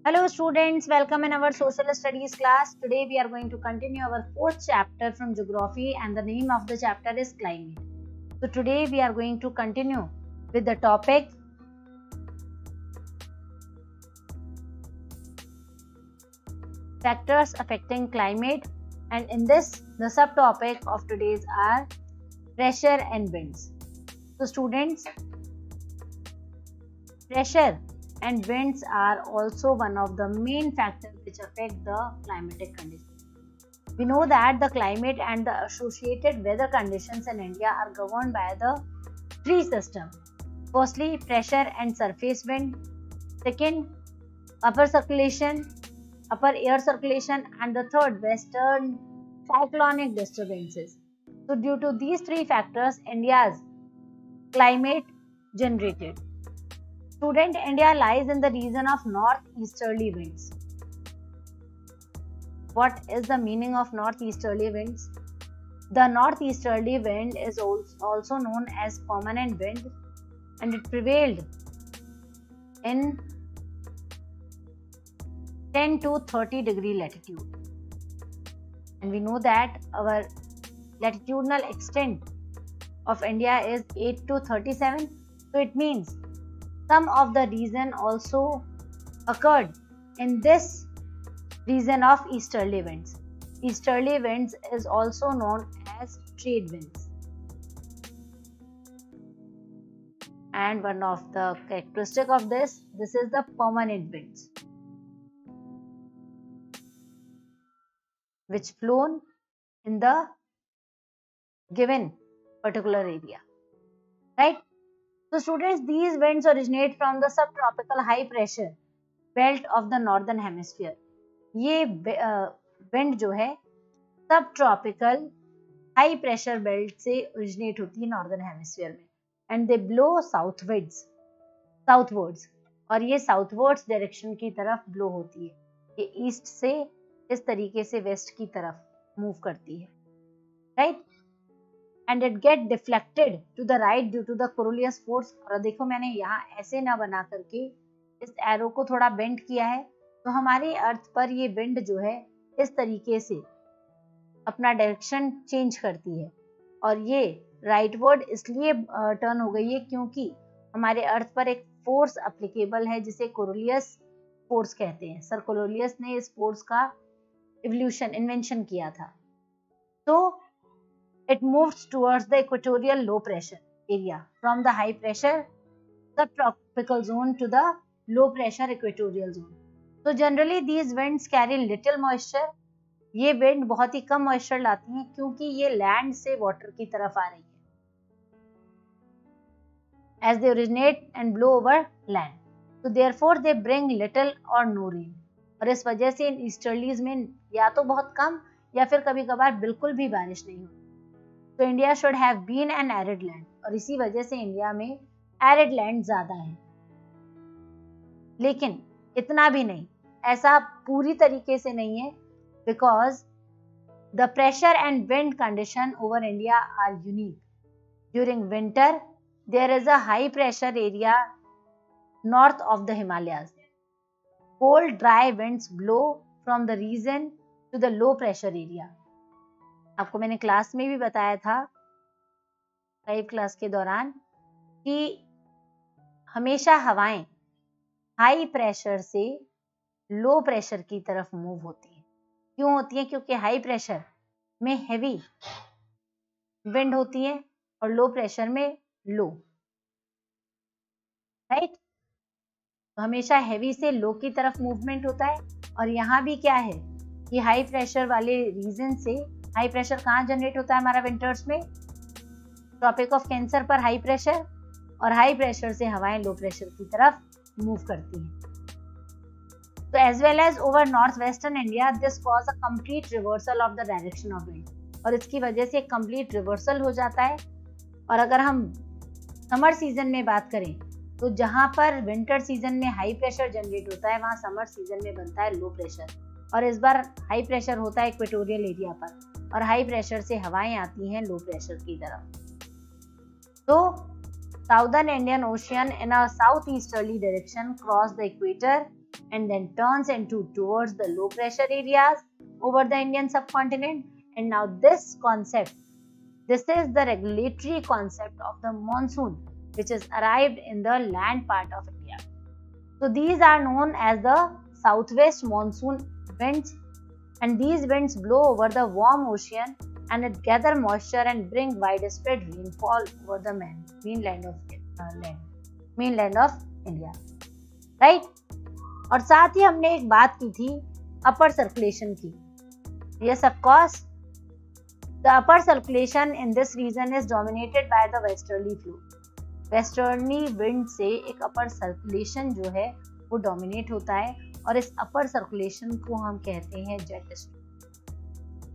Hello students, welcome in our social studies class. Today we are going to continue our fourth chapter from geography and the name of the chapter is climate. So today we are going to continue with the topic factors affecting climate, and in this the subtopic of today's are pressure and winds. So students, pressure and winds are also one of the main factors which affect the climatic conditions. We know that the climate and the associated weather conditions in India are governed by the three systems. Firstly, pressure and surface wind. Second, upper air circulation, and the third, western cyclonic disturbances. So due to these three factors, India's climate generated. Student, India lies in the region of northeasterly winds. What is the meaning of northeasterly winds? The northeasterly wind is also known as permanent wind, and it prevailed in 10 to 30 degree latitude. And we know that our latitudinal extent of India is 8 to 37. So it means some of the region also occurred in this region of easterly winds. Easterly winds is also known as trade winds. And one of the characteristic of this is the permanent winds, which flown in the given particular area, right? So students, these winds originate from the subtropical high pressure belt of the northern hemisphere. ये wind जो है subtropical high pressure belt से originate होती है northern hemisphere में, and they blow southwards, और ये southwards direction की तरफ blow होती है. ये east से इस तरीके से west की तरफ move करती है, right? And it get deflected to the right due to the Coriolis force. और देखो मैंने यहाँ ऐसे ना बना करके इस एरो को थोड़ा बेंड किया है, तो हमारे अर्थ पर ये विंड जो है इस तरीके से अपना डायरेक्शन चेंज करती है, और ये राइटवर्ड इसलिए टर्न हो गई है क्योंकि हमारे अर्थ पर एक फोर्स एप्लीकेबल है जिसे कोरोलियस फोर्स कहते हैं. सर कोरोलियस ने इस फोर्स का इन्वेंशन किया था. तो it moves towards the equatorial low pressure area from the high pressure subtropical zone to the low pressure equatorial zone. So generally these winds carry little moisture. ये wind बहुत ही कम moisture लाती हैं क्योंकि ये land से water की तरफ आ रही है, as they originate and blow over land. So therefore they bring little or no rain. और इस वजह से इन easterlies में या तो बहुत कम या फिर कभी कभार बिल्कुल भी बारिश नहीं होती. तो India should have been an arid land, और इसी वजह से इंडिया में एरिड लैंड ज्यादा है. लेकिन इतना भी नहीं, ऐसा पूरी तरीके से नहीं है, because the pressure and wind condition over India are unique. During winter there is a high pressure area north of the Himalayas. Cold dry winds blow from the region to the low pressure area. आपको मैंने class में भी बताया था 5 class के दौरान कि हमेशा हवाएं हाई प्रेशर से लो प्रेशर की तरफ मूव होती है. क्यों होती है? क्योंकि हाई प्रेशर में हैवी विंड होती है और लो प्रेशर में लो, राइट? तो हमेशा हैवी से लो की तरफ मूवमेंट होता है. और यहाँ भी क्या है कि हाई प्रेशर वाले रीजन से हाई प्रेशर कहाँ जनरेट होता है हमारा विंटर्स में? ट्रॉपिक ऑफ कैंसर पर हाई प्रेशर, और हाई प्रेशर से हवाएं लो प्रेशर की तरफ मूव करती हैं. तो as well as over north western India this cause a complete reversal of the direction of wind, और इसकी वजह से कंप्लीट रिवर्सल हो जाता है. और अगर हम समर सीजन में बात करें तो जहां पर विंटर सीजन में हाई प्रेशर जनरेट होता है वहां समर सीजन में बनता है लो प्रेशर, और इस बार हाई प्रेशर होता है इक्वेटोरियल एरिया पर, और हाई प्रेशर से हवाएं आती हैं लो प्रेशर की तरफ. तो Southern Indian Ocean in a southeasterly direction cross the equator and then turns into towards the low pressure areas over the Indian subcontinent. And now this is the regulatory concept of the monsoon, which is arrived in the land part of India. So these are known as the southwest monsoon winds, and these winds blow over the warm ocean and it gather moisture and bring widespread rainfall over the mainland of India, right? और साथ ही हमने एक बात की थी अपर circulation की. Yes, of course. The upper circulation in this region is dominated by the westerly flow. Westerly wind से एक अपर सर्कुलेशन जो है वो डोमिनेट होता है और इस अपर सर्कुलेशन को हम कहते हैं जेट स्ट्रीम.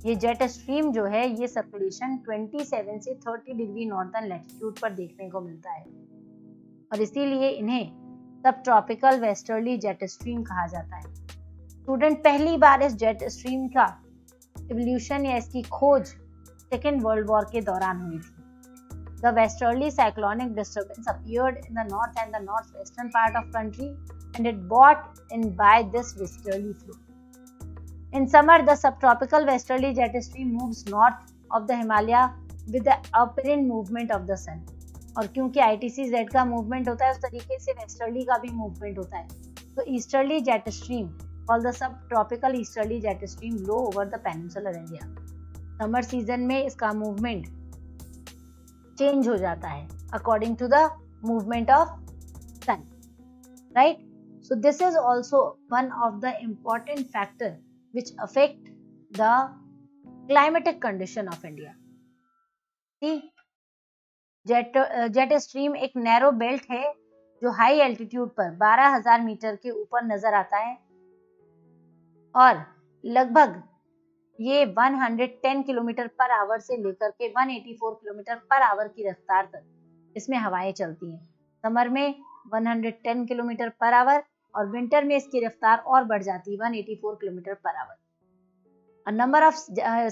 ये जेट स्ट्रीम जो है ये सर्कुलेशन 27 से 30 डिग्री नॉर्दर्न लैटिट्यूड पर देखने को मिलता है और इसीलिए इन्हें सब ट्रॉपिकल वेस्टर्ली जेट स्ट्रीम कहा जाता है. स्टूडेंट, पहली बार इस जेट स्ट्रीम का इवोल्यूशन या इसकी खोज सेकेंड वर्ल्ड वॉर के दौरान हुई थी. The westerly cyclonic disturbance appeared in the north and the northwestern part of country and it brought in by this westerly flow. In summer, the subtropical westerly jet stream moves north of the Himalaya with the apparent movement of the sun. और क्योंकि ITC-Z का movement होता है उस तरीके से westerly का भी मूवमेंट होता है. तो easterly jet stream called the subtropical easterly jet stream blow over the peninsular India. Summer season में इसका मूवमेंट चेंज हो जाता है according to the movement of sun, right? So this is also one of the important factor which affect the climatic condition of India. Jet stream एक narrow belt है जो high altitude पर 12,000 metre के ऊपर नजर आता है और लगभग ये 110 किलोमीटर पर आवर से लेकर के 184 किलोमीटर पर आवर की रफ्तार तक इसमें हवाएं चलती हैं. समर में 110 किलोमीटर पर आवर और विंटर में इसकी रफ्तार और बढ़ जाती है 184 kilometre per hour. A number of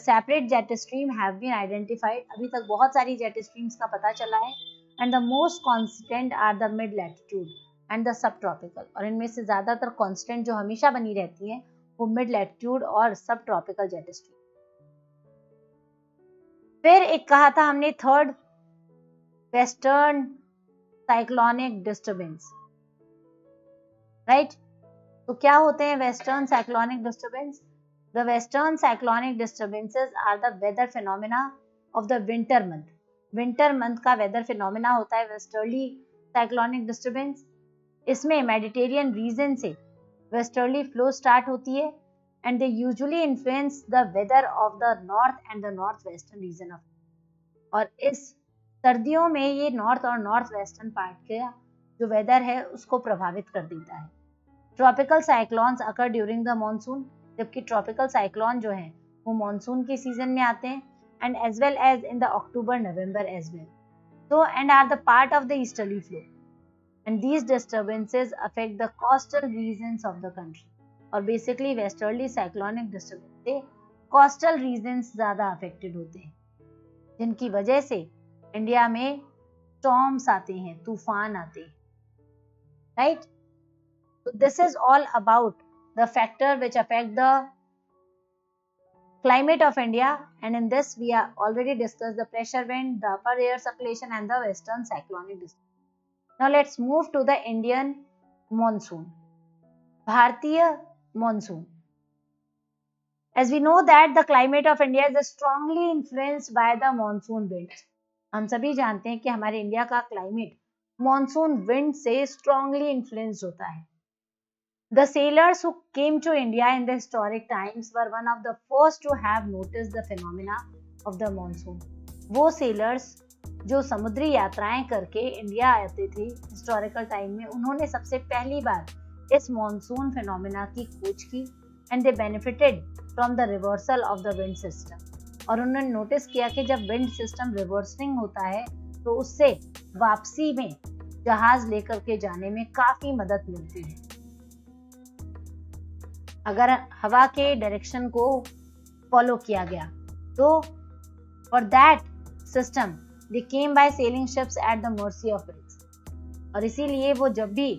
separate jet stream have been identified. अभी तक बहुत सारी जेट स्ट्रीम्स का पता चला है and the most constant are the mid latitude and the subtropical. और इनमें से ज्यादातर कांस्टेंट जो हमेशा बनी रहती है वो मिड लैटिट्यूड और सब ट्रॉपिकल जेट स्ट्रीम. फिर एक कहा था हमने third western cyclonic disturbance, right? तो क्या होते हैं western cyclonic disturbance? The western cyclonic disturbances are the weather phenomena of the winter month. Winter month का वेदर फिनोमिना होता है वेस्टर्ली साइक्लोनिक डिस्टर्बेंस. इसमें मेडिटेरियन रीजन से वेस्टर्ली फ्लो स्टार्ट होती है and they usually influence the weather of the north and the north western region of. और इस सर्दियों में ये नॉर्थ और नॉर्थ वेस्टर्न पार्ट का जो वेदर है उसको प्रभावित कर देता है. Tropical cyclones occur during the monsoon, जबकि ट्रॉपिकल साइक्लोन जो है वो मॉनसून के सीजन में आते हैं and as well as in the October November as well. So and are the part of the easterly flow. And these disturbances affect the coastal regions of the country. और basically westerly cyclonic disturbance से coastal regions ज़्यादा affected होते हैं जिनकी वजह से India में storms आते हैं, तूफान आते हैं, right? So this is all about the factor which affect the climate of India, and in this we are already discussed the pressure wind, the upper air circulation and the western cyclonic disturbance. Now let's move to the Indian monsoon. Bharatiya monsoon. As we know that the climate of India is strongly influenced by the monsoon winds. हम सभी जानते हैं कि हमारे India का climate monsoon wind से strongly influenced होता है. The sailors who came to India in the historic times were one of the first to have noticed the phenomena of the monsoon. वो sailors जो समुद्री यात्राएं करके इंडिया आते थे हिस्टोरिकल टाइम में, उन्होंने सबसे पहली बार इस मॉनसून फिनोमेना की खोज की and they benefited from the reversal of the wind system. और उन्होंने नोटिस किया कि जब विंड सिस्टम रिवर्सिंग होता है तो उससे वापसी में जहाज लेकर के जाने में काफी मदद मिलती है. अगर हवा के डायरेक्शन को फॉलो किया गया तो for that system they came by selling ships at the mercy of winds. और इसीलिए वो जब भी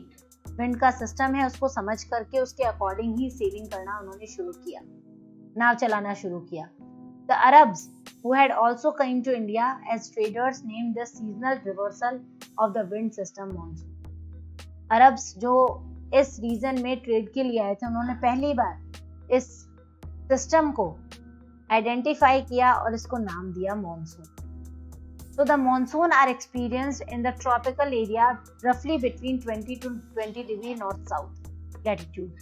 विंड का सिस्टम है उसको समझ करके उसके अकॉर्डिंग ही सेलिंग करना उन्होंने शुरू किया, नाव चलाना शुरू किया। The Arabs who had also come to India as traders named the seasonal reversal of the wind system monsoon. Arabs जो इस रीजन में ट्रेड के लिए आए थे उन्होंने पहली बार इस सिस्टम को आइडेंटिफाई किया और इसको नाम दिया monsoon. So the monsoon are experienced in the tropical area roughly between 20 to 20 degree north south latitude.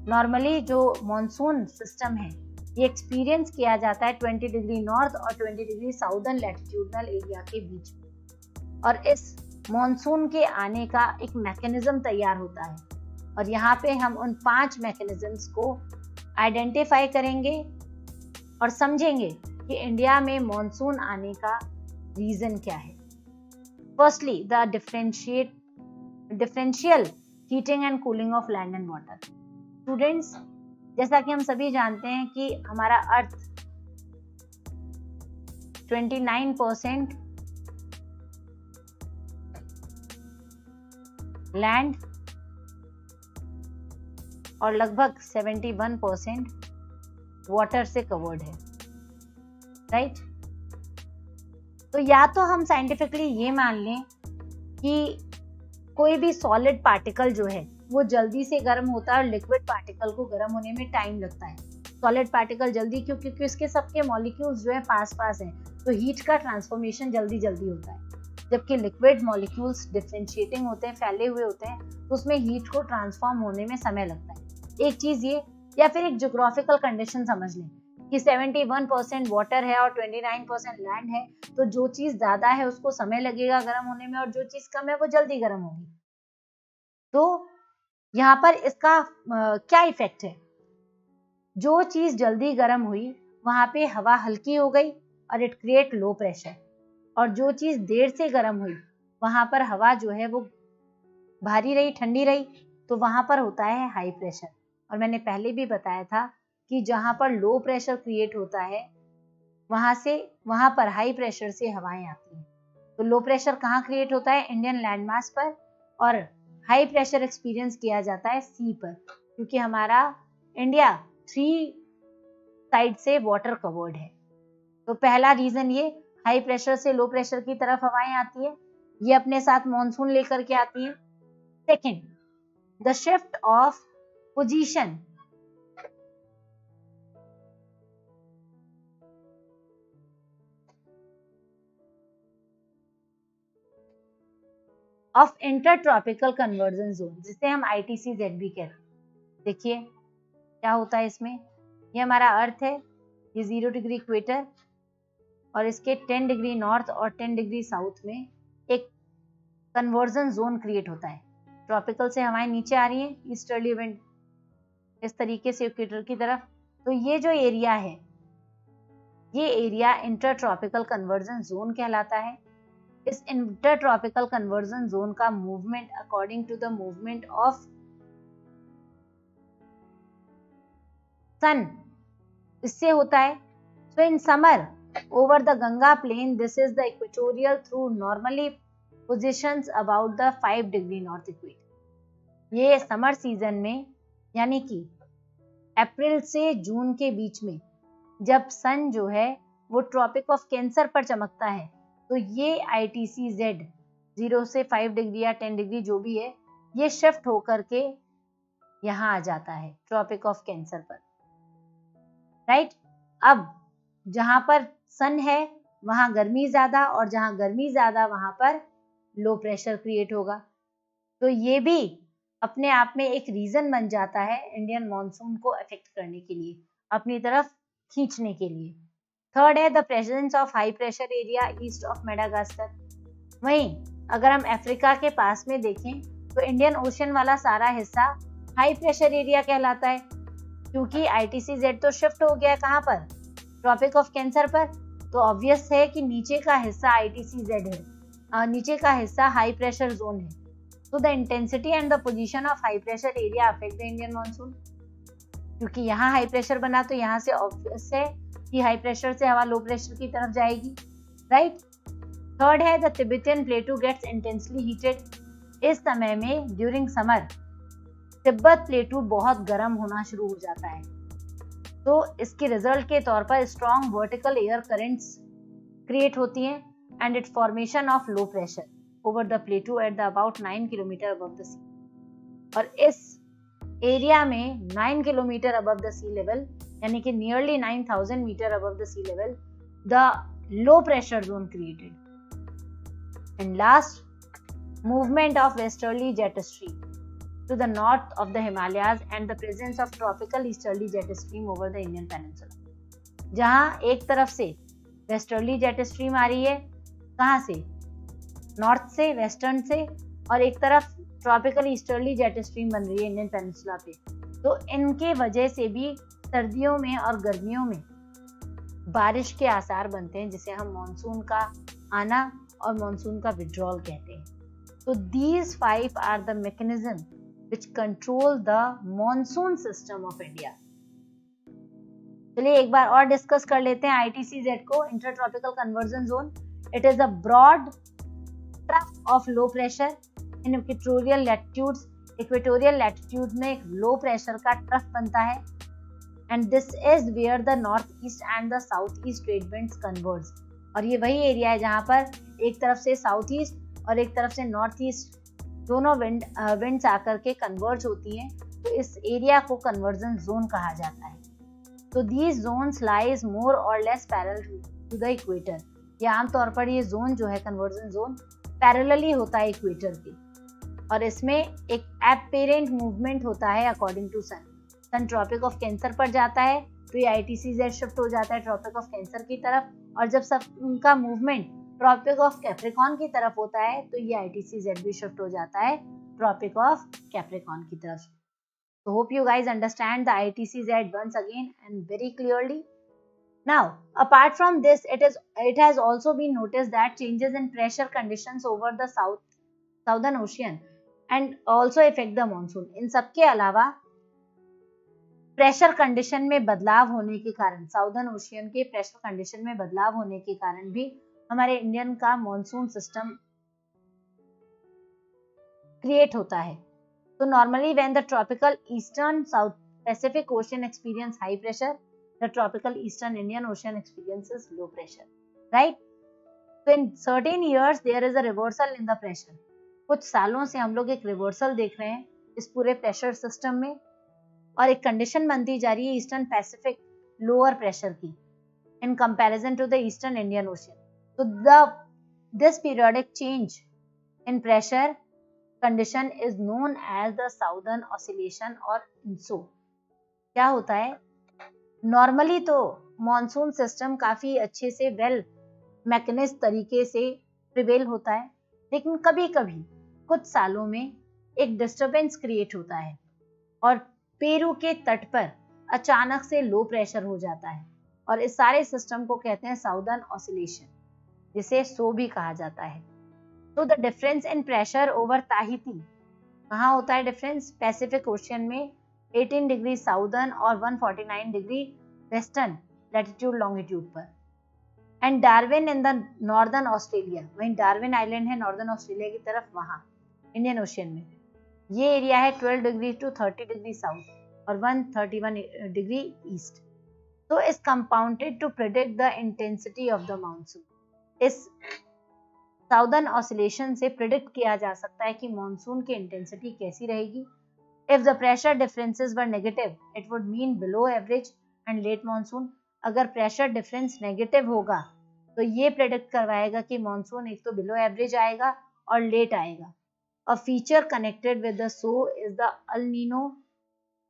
Normally जो मॉनसून सिस्टम है ये एक्सपीरियंस किया जाता है 20 डिग्री नॉर्थ और 20 डिग्री साउदर्न लैटिट्यूडनल एरिया के बीच में, और इस मॉनसून के आने का एक मैकेनिज्म तैयार होता है। और यहाँ पे हम उन 5 मैकेनिज्म्स को आइडेंटिफाई करेंगे और समझेंगे कि इंडिया में मॉनसून आने का रीजन क्या है। Firstly the differential heating and cooling of land and water. Students, जैसा कि हम सभी जानते हैं कि हमारा अर्थ 29% लैंड और लगभग 71% वाटर से कवर्ड है, राइट? तो या तो हम साइंटिफिकली ये मान लें कि कोई भी सॉलिड पार्टिकल जो है वो जल्दी से गर्म होता है और लिक्विड पार्टिकल को गर्म होने में टाइम लगता है। सॉलिड पार्टिकल जल्दी क्यों? क्योंकि इसके सबके मॉलिक्यूल्स जो है पास पास हैं, तो हीट का ट्रांसफॉर्मेशन जल्दी जल्दी होता है। जबकि लिक्विड मॉलिक्यूल्स डिफरेंशिएटिंग होते हैं, फैले हुए होते हैं, तो उसमें हीट को ट्रांसफॉर्म होने में समय लगता है। एक चीज ये, या फिर एक ज्योग्राफिकल कंडीशन समझ लें कि 71% वाटर है और 29% लैंड है, तो जो चीज ज्यादा है उसको समय लगेगा गर्म होने में और जो चीज कम है वो जल्दी गर्म होगी। तो यहाँ पर इसका क्या इफेक्ट है? जो चीज जल्दी गर्म हुई वहां पे हवा हल्की हो गई और इट क्रिएट लो प्रेशर, और जो चीज देर से गर्म हुई वहां पर हवा जो है वो भारी रही, ठंडी रही, तो वहां पर होता है हाई प्रेशर। और मैंने पहले भी बताया था कि जहां पर लो प्रेशर क्रिएट होता है वहां पर हाई प्रेशर से हवाएं आती हैं। तो लो प्रेशर कहाँ क्रिएट होता है? इंडियन लैंड मास पर, और हाई प्रेशर एक्सपीरियंस किया जाता है सी पर, क्योंकि हमारा इंडिया 3 साइड से वाटर कवर्ड है। तो पहला रीजन ये, हाई प्रेशर से लो प्रेशर की तरफ हवाएं आती है, ये अपने साथ मॉनसून लेकर के आती है। Second, the shift of position of inter tropical convergence zone, जिसे हम ITCZ भी कहते हैं। देखिए क्या होता है इसमें, ये हमारा अर्थ है, ये 0 डिग्री इक्वेटर और इसके 10 डिग्री नॉर्थ और 10 डिग्री साउथ में एक कन्वर्जन जोन क्रिएट होता है। ट्रॉपिकल से हवाएं नीचे आ रही हैं, ईस्टर्ली विंड इस तरीके से इक्वेटर की तरफ, तो ये जो एरिया है ये area inter tropical convergence zone कहलाता है। इस इंटर ट्रॉपिकल कन्वर्जन जोन का movement according to the movement of sun इससे होता है। So in summer over the Ganga plain this is the equatorial trough normally positions about the 5 degree north equator. ये summer season में यानी कि अप्रैल से जून के बीच में जब सन जो है वो ट्रॉपिक ऑफ कैंसर पर चमकता है, तो ये ITCZ 0 से 5 डिग्री या 10 डिग्री जो भी है, ये शिफ्ट होकर के यहाँ आ जाता है ट्रॉपिक ऑफ कैंसर पर, राइट? अब जहां पर सन है वहां गर्मी ज्यादा, और जहां गर्मी ज्यादा वहां पर लो प्रेशर क्रिएट होगा। तो ये भी अपने आप में एक रीजन बन जाता है इंडियन मॉनसून को अफेक्ट करने के लिए, अपनी तरफ खींचने के लिए। थर्ड है the presence of high pressure area east of Madagascar. वहीं अगर हम अफ्रीका के पास में देखें तो इंडियन ओशन वाला सारा हिस्सा हाई प्रेशर एरिया कहलाता है, क्योंकि ITCZ तो शिफ्ट हो गया कहाँ पर? ट्रॉपिक ऑफ कैंसर पर। तो ऑब्वियस है कि नीचे का हिस्सा ITCZ है, नीचे का हिस्सा हाई प्रेशर जोन है। तो the intensity and the position of high pressure area affect the Indian monsoon, क्योंकि यहाँ हाई प्रेशर बना तो यहाँ से ऑब्वियस है कि हाई प्रेशर से हवा लो प्रेशर की तरफ जाएगी, राइट? थर्ड है the Tibetan plateau gets intensely heated. इस समय में ड्यूरिंग समर तिब्बत प्लेटू बहुत गर्म होना शुरू हो जाता है। तो इसके रिजल्ट के तौर पर strong vertical air currents create होती हैं and it formation of low pressure over the plateau at the about 9 kilometre above the sea. और इस एरिया में 9 kilometre above the sea level यानी कि nearly 9000 metre above the sea level the low pressure zone created. And last, movement of westerly jet stream to the north of the Himalayas and the presence of tropical easterly jet stream over the Indian peninsula। जहाँ एक तरफ से westerly jet stream आ रही है, कहाँ से? North से, western से, और एक तरफ ट्रॉपिकल ईस्टर्ली जेट स्ट्रीम बन रही है इंडियन पेनिनसुला पे। तो इनके वजह से भी सर्दियों में और गर्मियों में बारिश के आसार बनते हैं, जिसे हम मानसून का आना और मानसून का विड्रॉल कहते हैं। तो these 5 are the mechanism which control the monsoon system of India। चलिए एक बार और डिस्कस कर लेते हैं ITCZ को, intertropical convergence zone. It is a broad trough of low pressure in equatorial latitudes. Equatorial latitude में एक लो प्रेशर का ट्रफ बनता है and this is where the north east and the south east trade winds converge. और ये वही area है जहाँ पर एक तरफ से साउथ ईस्ट और एक तरफ से नॉर्थ ईस्ट दोनों विंड्स आकर के कन्वर्ज होती हैं। तो इस एरिया को कन्वर्जन जोन कहा जाता है। तो दीज जोन्स लाइज मोर और less parallel to the equator. ये आमतौर पर ये जोन जो है कन्वर्जन जोन पैरेलली होता है इक्वेटर के, और इसमें एक एपेरेंट मूवमेंट होता है according to sun. Sun tropic of cancer पर जाता है तो ये ITCZ शिफ्ट हो जाता है ट्रॉपिक ऑफ कैंसर की तरफ, और जब सब उनका मूवमेंट ट्रॉपिक ऑफ कैप्रिकॉन की तरफ होता है तो ये ITCZ भी शिफ्ट हो जाता है ट्रॉपिक ऑफ कैप्रिकॉन की तरफ। So hope you guys understand the ITCZ once again and very clearly. Now, apart from this, it has also been noticed that changes in pressure conditions over the southern ocean and also affect the monsoon. इन सब के अलावा pressure condition में बदलाव होने के कारण, southern ocean के pressure condition में बदलाव होने के कारण भी हमारे इंडियन का मॉनसून सिस्टम क्रिएट होता है। तो normally when the tropical eastern south Pacific ocean experience high pressure, the tropical eastern Indian ocean experiences low pressure, right. तो in certain years there is a reversal in the pressure. कुछ सालों से हम लोग एक रिवर्सल देख रहे हैं इस पूरे प्रेशर सिस्टम में, और एक कंडीशन बनती जा रही है ईस्टर्न पैसिफिक लोअर प्रेशर की in comparison to the eastern Indian ocean. तो this periodic change in pressure condition is known as the southern oscillation or INSO। क्या होता है? नॉर्मली तो मॉनसून सिस्टम काफी अच्छे से वेल मैकेनिज्ड तरीके से प्रिवेल होता है, लेकिन कभी कभी कुछ सालों में एक डिस्टरबेंस क्रिएट होता है और पेरू के तट पर अचानक से लो प्रेशर हो जाता है, और इस सारे सिस्टम को कहते हैं साउदर्न ऑसिलेशन, जिसे सो भी कहा जाता है। तो the difference in pressure over Tahiti, कहाँ होता है डिफरेंस? पैसिफिक ओशियन में 18 डिग्री साउदर्न और 149 डिग्री वेस्टर्न लैटिट्यूड लॉन्गिट्यूड पर, and Darwin in the northern Australia, वहीं डार्विन आइलैंड है नॉर्दर्न ऑस्ट्रेलिया की तरफ, वहाँ इंडियन ओशियन में ये एरिया है 12 डिग्री टू 30 डिग्री साउथ और 131 डिग्री ईस्ट। तो इस compounded to predict the intensity of the monsoon. इस साउदर्न ऑसिलेशन से प्रेडिक्ट किया जा सकता है कि मॉनसून की इंटेंसिटी कैसी रहेगी। If the pressure differences were negative it would mean below average and let monsoon. अगर प्रेशर डिफरेंस नेगेटिव होगा तो ये प्रेडिक्ट करवाएगा कि मॉनसून एक तो बिलो एवरेज आएगा और लेट आएगा। A feature connected with the SO is the El Nino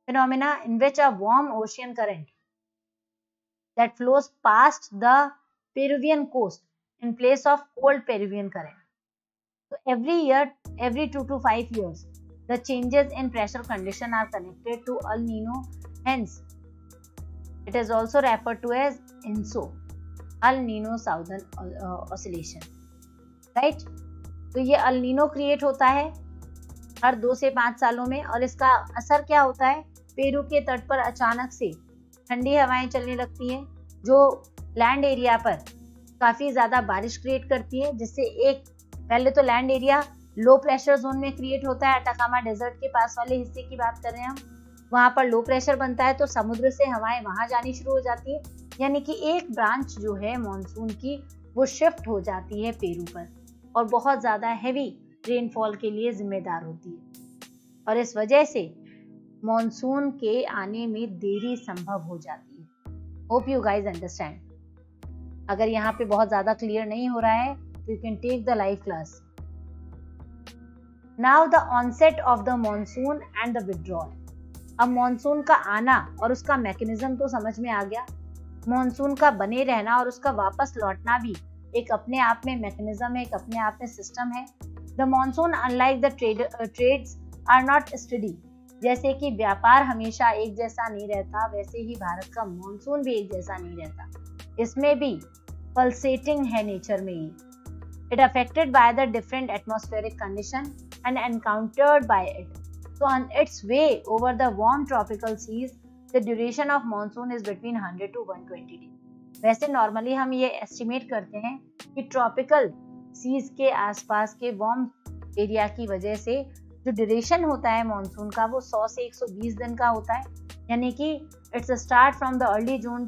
phenomena, in which a warm ocean current that flows past the Peruvian coast in place of cold Peruvian current. So every year, every 2 to 5 years, the changes in pressure condition are connected to El Nino. Hence, it is also referred to as INSO, El Nino Southern Oscillation, right? तो ये El Nino create होता है हर 2 से 5 सालों में, और इसका असर क्या होता है? पेरू के तट पर अचानक से ठंडी हवाएं चलने लगती हैं जो लैंड एरिया पर काफी ज्यादा बारिश क्रिएट करती है, जिससे एक पहले तो land area low pressure zone में क्रिएट होता है। अटाकामा डेजर्ट के पास वाले हिस्से की बात कर रहे हैं हम, वहां पर लो प्रेशर बनता है तो समुद्र से हवाएं वहां जानी शुरू हो जाती है, यानी कि एक ब्रांच जो है मॉनसून की वो शिफ्ट हो जाती है पेरू पर और बहुत ज्यादा हैवी रेनफॉल के लिए जिम्मेदार होती है और इस वजह से मॉनसून के आने में देरी संभव हो जाती है। Hope you guys understand. अगर यहाँ पे बहुत ज्यादा क्लियर नहीं हो रहा है तो you can take the live class. Now the onset of the monsoon and the withdrawal. अब मॉनसून का आना और उसका मैकेनिज्म तो समझ में आ गया। मॉनसून का बने रहना और उसका वापस लौटना भी एक अपने आप में मैकेनिज्म है, एक अपने आप में सिस्टम है। The monsoon unlike the trades are not study. जैसे कि व्यापार हमेशा एक जैसा नहीं रहता, वैसे ही भारत का मॉनसून भी एक जैसा नहीं रहता। इसमें भी पल्सेटिंग है नेचर में ही। It affected by the different atmospheric condition and encountered by it. So on its way over the warm tropical seas, the duration of monsoon is between 100 to 120 days. वैसे नॉर्मली हम ये estimate करते हैं कि tropical seize के आसपास के warm area की वजह से जो ड्यूरेशन होता है मॉनसून का वो 100 से 120 दिन का होता है, यानी कि it's start from the early June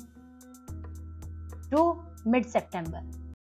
to mid September.